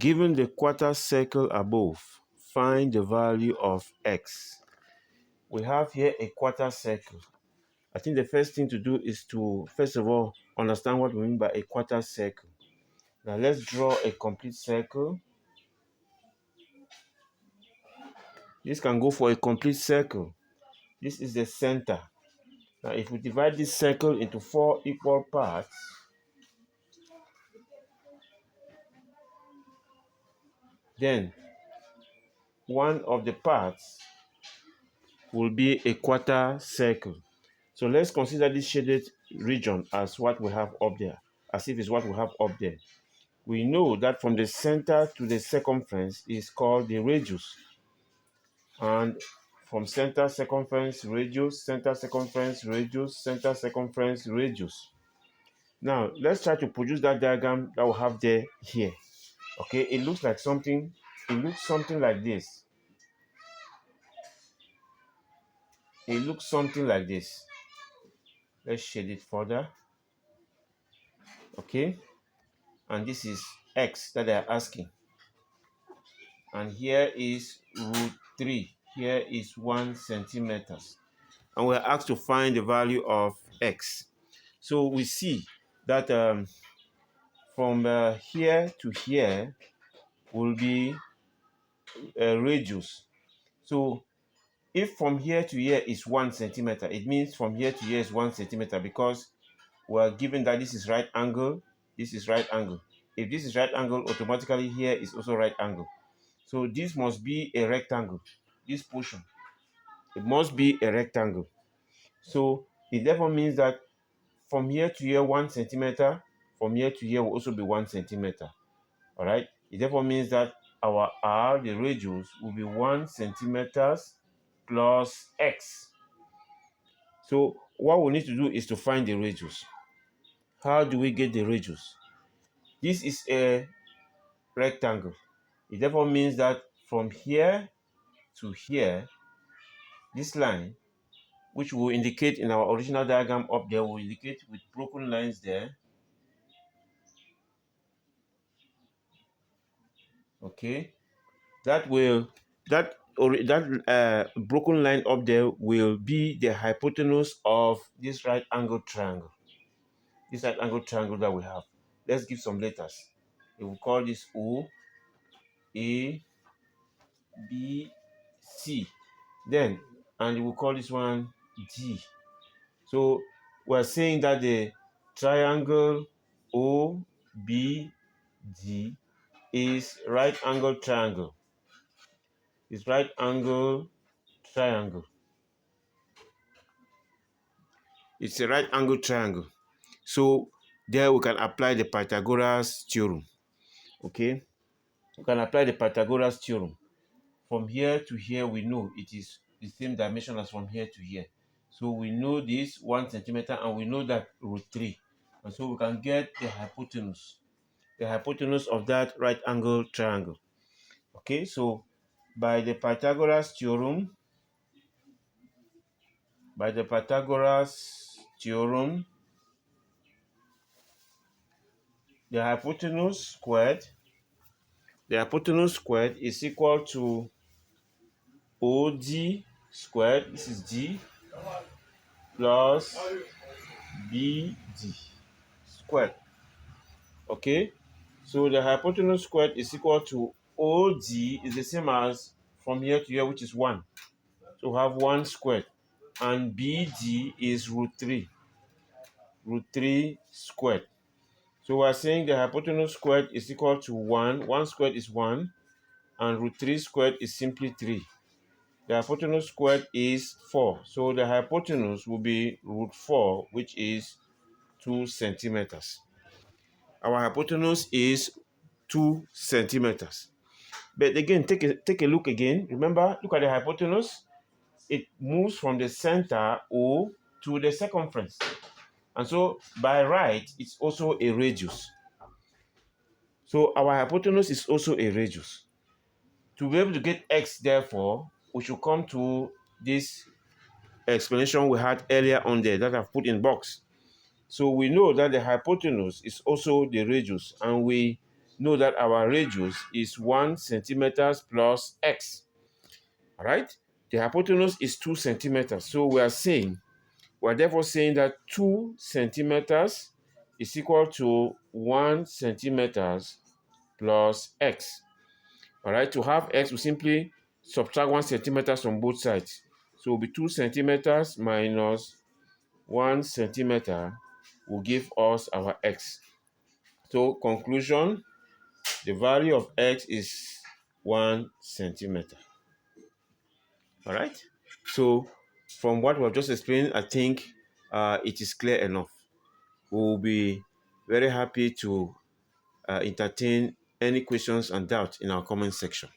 Given the quarter circle above, find the value of x. We have here a quarter circle. I think the first thing to do is to, first of all, understand what we mean by a quarter circle. Now let's draw a complete circle. This can go for a complete circle. This is the center. Now if we divide this circle into 4 equal parts, then one of the parts will be a quarter circle. So let's consider this shaded region as what we have up there, as if it's what we have up there. We know that from the center to the circumference is called the radius. And from center, circumference, radius, center, circumference, radius, center, circumference, radius. Now, let's try to produce that diagram that we have there here. Okay, it looks like something, like this. It looks something like this. Let's shade it further. Okay, and this is x that they are asking. And here is root 3. Here is 1 centimeters. And we're asked to find the value of x. So we see that from here to here will be a radius. So if from here to here is 1 centimeter, it means from here to here is 1 centimeter, because we're given that this is right angle, this is right angle. If this is right angle, automatically here is also right angle. So this must be a rectangle. This portion, it must be a rectangle. So it therefore means that from here to here 1 centimeter, from here to here will also be 1 centimeter. All right. It therefore means that our r, the radius, will be 1 centimeters plus x. So what we need to do is to find the radius. How do we get the radius? This is a rectangle. It therefore means that from here to here, this line, which will indicate in our original diagram up there, will indicate with broken lines there. Okay, that broken line up there will be the hypotenuse of this right angle triangle. This right angle triangle that we have. Let's give some letters. We will call this O, A, B, C. Then, and we will call this one G. So we're saying that the triangle OBD is right angle triangle. It's right angle triangle. It's a right angle triangle. So there we can apply the Pythagoras theorem. Okay? We can apply the Pythagoras theorem. From here to here, we know it is the same dimension as from here to here. So we know this 1 centimeter, and we know that root 3. And so we can get the hypotenuse of that right angle triangle. Okay, so by the Pythagoras theorem, the hypotenuse squared is equal to OD squared, this is D, plus BD squared. Okay, so the hypotenuse squared is equal to OD is the same as from here to here, which is 1. So we have 1 squared, and BD is root 3 squared. So we're saying the hypotenuse squared is equal to 1. 1 squared is 1, and root 3 squared is simply 3. The hypotenuse squared is 4. So the hypotenuse will be root 4, which is 2 centimeters. Our hypotenuse is 2 centimeters. But again, take a look again. Remember, look at the hypotenuse. It moves from the center O to the circumference. And so by right, it's also a radius. So our hypotenuse is also a radius. To be able to get x, therefore, we should come to this explanation we had earlier on there that I've put in box. So we know that the hypotenuse is also the radius, and we know that our radius is 1 centimeters plus x. All right? The hypotenuse is 2 centimeters. So we're therefore saying that 2 centimeters is equal to 1 centimeters plus x. All right, to have x, we simply subtract 1 centimeter from both sides. So it will be 2 centimeters minus 1 centimeter will give us our x. So conclusion, the value of x is 1 centimeter. All right. So from what we've just explained, I think it is clear enough. We'll be very happy to entertain any questions and doubts in our comment section.